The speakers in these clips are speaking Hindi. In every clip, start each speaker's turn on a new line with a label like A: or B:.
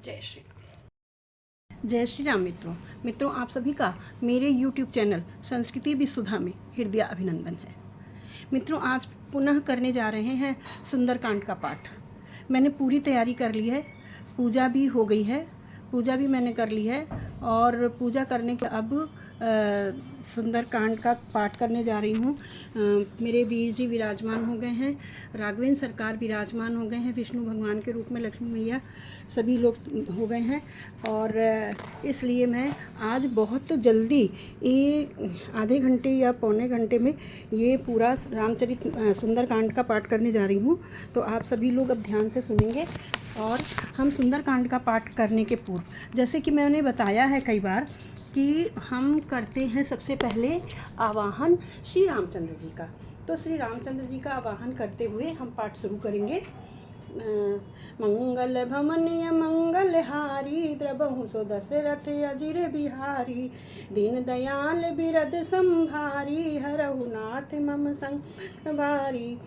A: जय श्री जय श्री राम मित्रों आप सभी का मेरे YouTube चैनल संस्कृति विसुधा में हृदय अभिनंदन है। मित्रों आज पुनः करने जा रहे हैं सुंदरकांड का पाठ। मैंने पूरी तैयारी कर ली है, पूजा भी हो गई है, पूजा भी मैंने कर ली है और पूजा करने के अब सुंदरकांड का पाठ करने जा रही हूँ। मेरे वीर जी विराजमान हो गए हैं, राघवेंद्र सरकार विराजमान हो गए हैं विष्णु भगवान के रूप में, लक्ष्मी मैया सभी लोग हो गए हैं और इसलिए मैं आज बहुत जल्दी ये आधे घंटे या पौने घंटे में ये पूरा रामचरित सुंदरकांड का पाठ करने जा रही हूँ। तो आप सभी लोग अब ध्यान से सुनेंगे। और हम सुंदरकांड का पाठ करने के पूर्व, जैसे कि मैंने बताया है कई बार कि हम करते हैं सबसे पहले आवाहन श्री रामचंद्र जी का। तो श्री रामचंद्र जी का आवाहन करते हुए हम पाठ शुरू करेंगे। मंगल भवनीय मंगल हारी द्रबहु सो दशरथ अजिर बिहारी दीन दयाल बिरद संभारी हरहु नाथ मम संग बारी।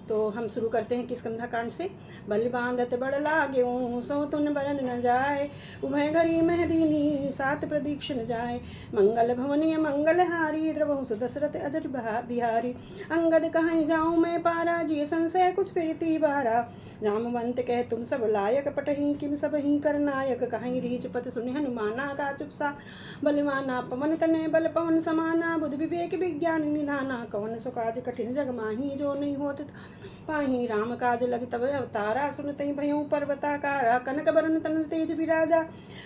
A: तो हम शुरू करते हैं किष्किंधा कांड से। बल बांधत बड़ लाग्यो सो तुन बरन न जाए, उभय घरी महदीनी सात प्रदीक्ष न जाए। मंगल भवनीय मंगल हारी द्रबहु सो दशरथ अजर बिहारी अंगद कहीं जाऊँ मैं पारा, जिय संशय कुछ फिरती बारा। जामवंत कह तुम सब लायक पटही किम सब ही कर नायक, कहीं रीच पत सुनि हनुमाना का चुपसा। बलवाना पवन तने बल पवन समाना, बुद्धि विवेक विज्ञान निधाना। कवन सो काज कठिन जग माही, जो नहीं होत पाही। राम काज लग तब अवतारा, सुनते भयऊ पर्वताकारा। कनक बरन तन तेज विराजा,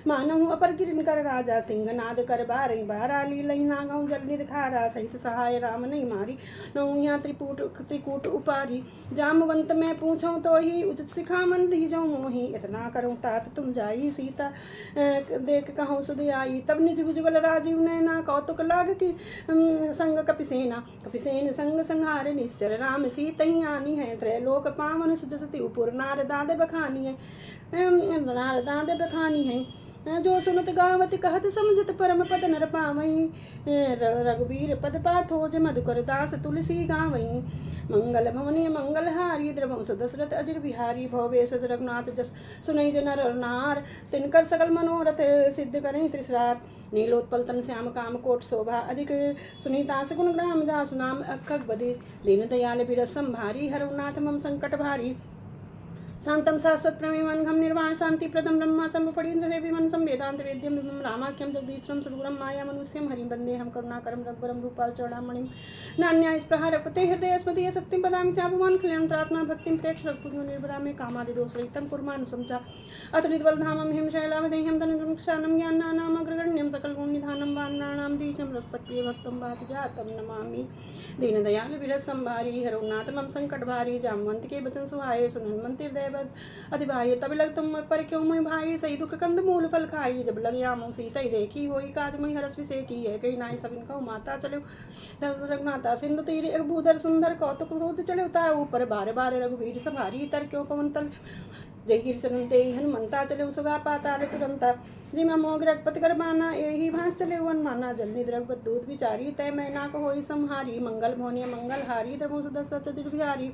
A: मानहु अपर किरण कर राजा। सिंहनाद कर बारही बारा, लीलहि नागहु जल निधखारा। सहित सहाय राम नहीं मारी, नौ यहाँ त्रिकूट उपारी। जामवंत मैं पूछूं तो ही, उचित सिखामंद ही जाऊँ मोही। इतना करूँ तात तुम जाई, सीता देख कहूँ सुध आई। तब निज भुजबल राजीव नैना, कौतुक लाग की संग कपिसेना। कपिसेन संग संहारे निश्चर, राम सीत ही आनी है। त्रैलोक पावन सुजसती उपुर, नारदाद बखानी है। नारदाद बखानी है। जो सुनत गावत कहत समझत, परम पद नर पावई। रघुबीर पद पाथोज, मधुकर दास तुलसी गावई। मंगल भवनीय मंगल हारी द्रबहु सो दशरथ अजिर बिहारी। भवेश रघुनाथ जस सुनई जो नर नार, तिनकर सकल मनोरथ सिद्ध करई त्रिसरार। नीलोत्पल तन श्याम काम कोट शोभा, अधिक सुनीतास गुण ग्राम दास नाम अखग बदे। दीन दयाल बिरस संभारी, हरनाथ मम संकट भारी। शांतम शाश्वत प्रमेयं घम निर्वाण शांति प्रदम ब्रह्मा शंभु फणीन्द्र देवी मन वेदांत वेद्यम विभम रामाख्यम जगदीश्वरम सुरगुरम माया मनुष्यम हरिम वंदे हम करुणाकरम रघुवरम रूपाल चौड़ामणिम। नान्याय स्पृहा रपते हृदय स्मृति सत्यम पदामि चापमान कल्याणत्रात्मा भक्तिम प्रेक्ष रघुपुंजो निर्भरा में कामादि दोष रहितम कुर्मानुसंचा। अतुलितबल धामम हिम शैलावदेहम धनुषानम ज्ञानानाम अग्रगण्यम सकल गुण निधानम वान्नानाम बीजम रघुपति भक्तम बात जातम नमामि। दीन दयाल बिरस संभारी, हरनाथ मम संकट भारी। जामवंत के बचन सुहाए, सुन हनुमंत हृदय अति भाई। तब लग तुम पर क्यों मैं भाई, सही दुख कंद मूल फल खाई। जब लग यामो सीता देखी, होई काज मई हरस विषय की है। कई नाई सब इनका माता चलो रघुनाथा, सिंधु तीर भूधर सुंदर। कौतुक क्रोध चढ़े उतार ऊपर, बारे बारे रघुवीर सभारी। तर क्यों पवन तल जय गिर चलते हनुमंता, चले उसगा पाताल तुरंता। जिमा मोग रघुपत कर बाना, यही भाग चले वन माना। जल निध रघुपत दूत विचारी, तय मैना को होई संहारी। मंगल भवनीय मंगल हारी द्रबहु सो दशरथ अजिर बिहारी।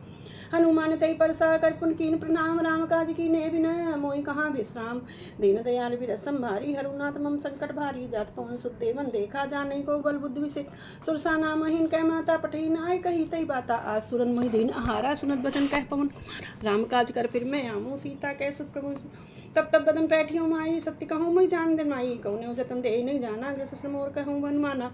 A: हनुमान तय परसा कर पुन कीन प्रणाम, राम काज कीने बिनय मोहि कहाँ विश्राम। दीन दयाल बिरस संभारी, हरनाथ मम संकट भारी। जात पवन सुत देवन देखा, जाने को बल बुद्धि विषय। सुरसा नाम महीन कह माता पठीन, आय कही तई बाता। आज सुरन मोहि दीन आहारा, सुनत बचन कह पवन कुमार। राम काज कर फिर मैं आमू, सीता कह सुत प्रभु। तब तब बदन पैठियों माई, सत्य कहूँ मैं जान दिन माई। कौने जतन दे नहीं जाना, ग्रस मोर कहूँ वन माना।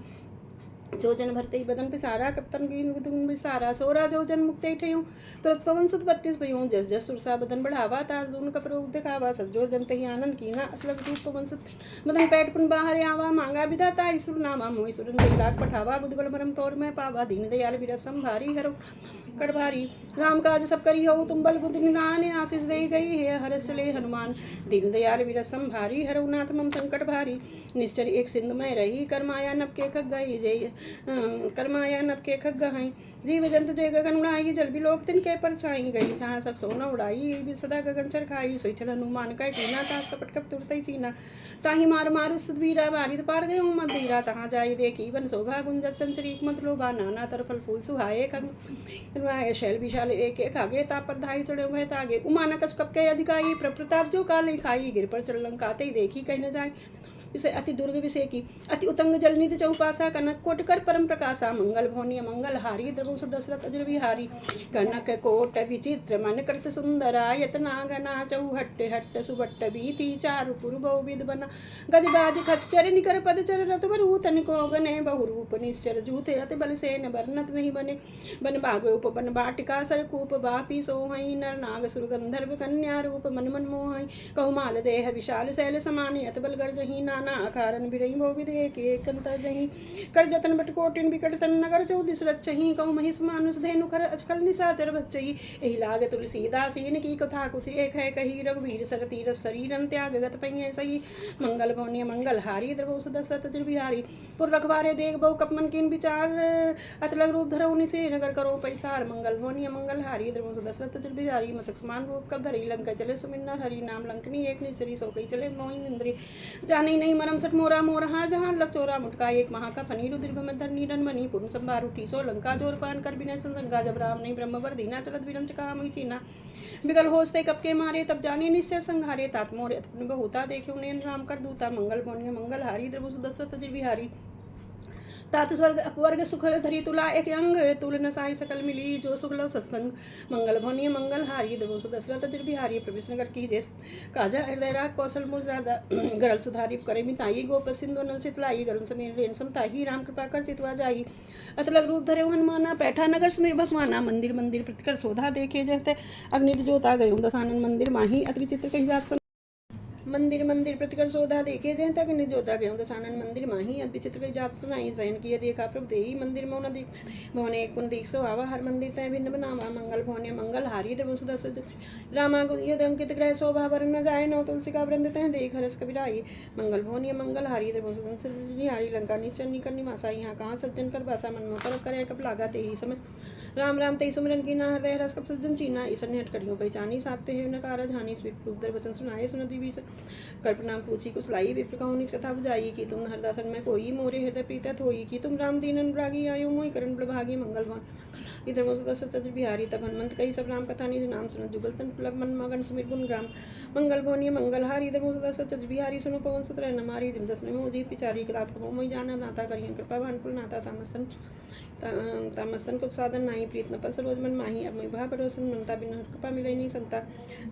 A: जो जन भरते ही बदन पिसारा, कप्तन गिन विसारा। सोरा जो जन मुक्ते ठेऊँ, तुरत पवन सुत 32 भयूँ। जस जस सुरसा बदन बढ़ावा, तास दून कपरो दिखावा। सजो जन तही आनंद कीना, असलग रूप पवन सुत बदन पैठ पुन बाहर आवा। मांगा विधाता ईसुर नामा, मोहि सुरन दई लाख पठावा। बुद्ध बल मरम तोर में पावा, दीन दयाल बिरस संभारी। हरो कर भारी, राम काज सब करी हो तुम बल बुद्धि निधान। आशीष दे गई है हरस ले हनुमान। दीन दयाल बिरस संभारी, हरनाथ मम संकट भारी। निश्चर एक सिंधु में रही, कर माया नभ के खग गई। जय करमाया नब के खग गहाई जीव जंतु जय गगन उड़ाई जल भी लोक तिनके पर छाई गई जहाँ सक सोना उड़ाई भी सदा गगन चर खाई सोई चल हनुमान का टीना तास कपट कप तुरसई सीना ताही मार मार सुधीरा बारी पार गए मदीरा तहाँ जाई देखी बन शोभा गुंजत चंचरीक मत लोभा नाना तर फल फूल सुहाए खगवाए शैल विशाल एक एक आगे ताप पर धाई चढ़े हुए तागे उमाना कच कप के अधिकाई प्रताप जो काले खाई गिर पर चल लंकाते ही देखी कहीं न जाए इसे अति दुर्ग विषय की अति उतंग जलनिधि चौपासा कनक कोट कर परम प्रकाशा मंगल भवनीय मंगल हारी द्रवुष दशरथ अजर विहारी कनक कोट विचित्र मन कृत सुंदरा यतना गना चौहट्ट हट्ट सुबट्ट बीती चारु पुरबौ विद बना गजबाज खच्चर निकर पद चर रत बरूथ निको गने बहुरूप निश्चर जूथे अति बल सेन बरनत नहीं बने बन बागो उप बन बाटिका सरकूप बापी सोहई नर नाग सुर गंधर्व कन्या रूप मन मन मोहई कहुमाल देह विशाल शैल समानी अत बल गर्जही नाना कारण बिरई भो विधे के कंतर जही कर जतन बट कोटिन बिकट तन नगर चौदिस रचही कहु महिष मानुष धेनु खर अचकल निशाचर बच्चई एहि लाग तुलसीदासीन की कथा कुछ एक है कही रघुवीर सर तीरथ शरीरन त्याग गत पई सही मंगल भवनीय मंगल हारी द्रवोस दशरथ अजर बिहारी पुर रखवारे देख बहु कपमन किन विचार अचलग रूप धरऊ निसे नगर करो पैसार मंगल भवनीय मंगल हारी द्रवोस दशरथ अजर बिहारी मसक समान रूप कब धरी लंका चले सुमिन्नर हरि नाम लंकनी एक निश्चरी सो कई चले मोहिन इंद्री जाने नहीं मरम सट मोरा मोर हार जहां लग चोरा मुटका एक महा का फनी रुद्र भमधर नीरन मणि पूर्ण संभार उठी सो लंका जोर पान कर बिना संगंगा जब राम नहीं ब्रह्म दीना चलत विरंच कहा मई चीना बिगल होस्ते कब के मारे तब जाने निश्चय संहारे तात मोर बहुता देखे उन्हें राम कर दूता मंगल भवनीय मंगल हारी द्रवुष दशरथ अजर बिहारी तात स्वर्ग अपवर्ग सुख धरी तुला एक अंग तुल न साई सकल मिली जो सुखल सत्संग मंगल भवनीय मंगल हारी द्रवुष दशरथ अजर बिहारी प्रवेश नगर की देश काजा हृदय राग कौशल मुरजादा गरल सुधारी करे मिताई गोप सिंधु नल सितलाई गरुण समीर रेन समताही राम कृपा कर चितवा जाई अचलग रूप धरे हनुमाना पैठा नगर समीर भगवाना मंदिर मंदिर प्रतिकर शोधा देखे जैसे अग्नि जोता गये दसानन मंदिर माही अति विचित्र कही बात मंदिर मंदिर प्रतिकर शोधा देखे जय तक निजोता गयो दसानन मंदिर माही अद विचित्र जात सुनाई जैन की देखा प्रभु देही मंदिर मौन दिख भवन एक पुन दीख सो आवा हर मंदिर तय भिन्न बनावा मंगल भवने मंगल हारी द्रवुष दशरथ रामा युद्ध अंकित ग्रह शोभा वरण न जाए नौ तुलसी का वृंद तय देख हरस कबीराई मंगल भवनीय मंगल हारी द्रवुष दशरथ हारी लंका निश्चय निकर निवासा यहाँ कहाँ सज्जन कर बासा मन में पर करे कब लागा ते ही समय राम राम ते सुमरन की ना हृदय रस कब सज्जन चीना ईसन हट करियो पहचानी सात्य है न कारज हानि स्वीट रूप दर वचन सुनाए सुन विभीषण कल्पना पूछी कुशलाई विप्र कहूँ कथा बुझाई कि तुम हरदासन में कोई मोरे हृदय प्रीतत होई कि तुम राम दीन अनुरागी आयो मोहि करण प्रभागी मंगल भवन इधर दशरथ अजर बिहारी तब हनुमंत कही सब राम कथा निज नाम सुन जुगल तन पुलक मन मगन सुमिर गुण ग्राम मंगल भवनीय मंगल हारी इधर दशरथ अजर बिहारी सुनो पवन सुत रह नमारी दिम दस में जी पिचारी कलात को मोहि जाना नाता करियन कृपा भानकुल नाता तामस्तन कुछ साधन नाही प्रीत न पस रोज मन माही अब मैं भा परोसन मनता बिना कृपा मिले नहीं संता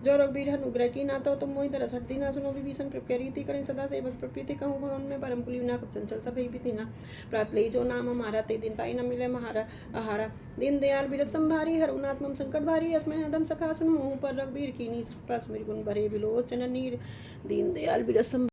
A: जो रघुबीर अनुग्रह की ना तो तुम मोहि तरस हटती ना सुनो विभीषण रीति करें सदा सेवक प्रकृति कहूँ भवन में परम कुली ना कुछ चंचल सब भी ना प्रात ले जो नाम हमारा ते दिन ताई न मिले महारा आहारा दीन दयाल बिरत संभारी हरुणात्मम संकट भारी अस्मय अदम सखा सुन मुँह पर रघुबीर की नी प्रस गुण भरे बिलोचन नीर दीन दयाल बिरत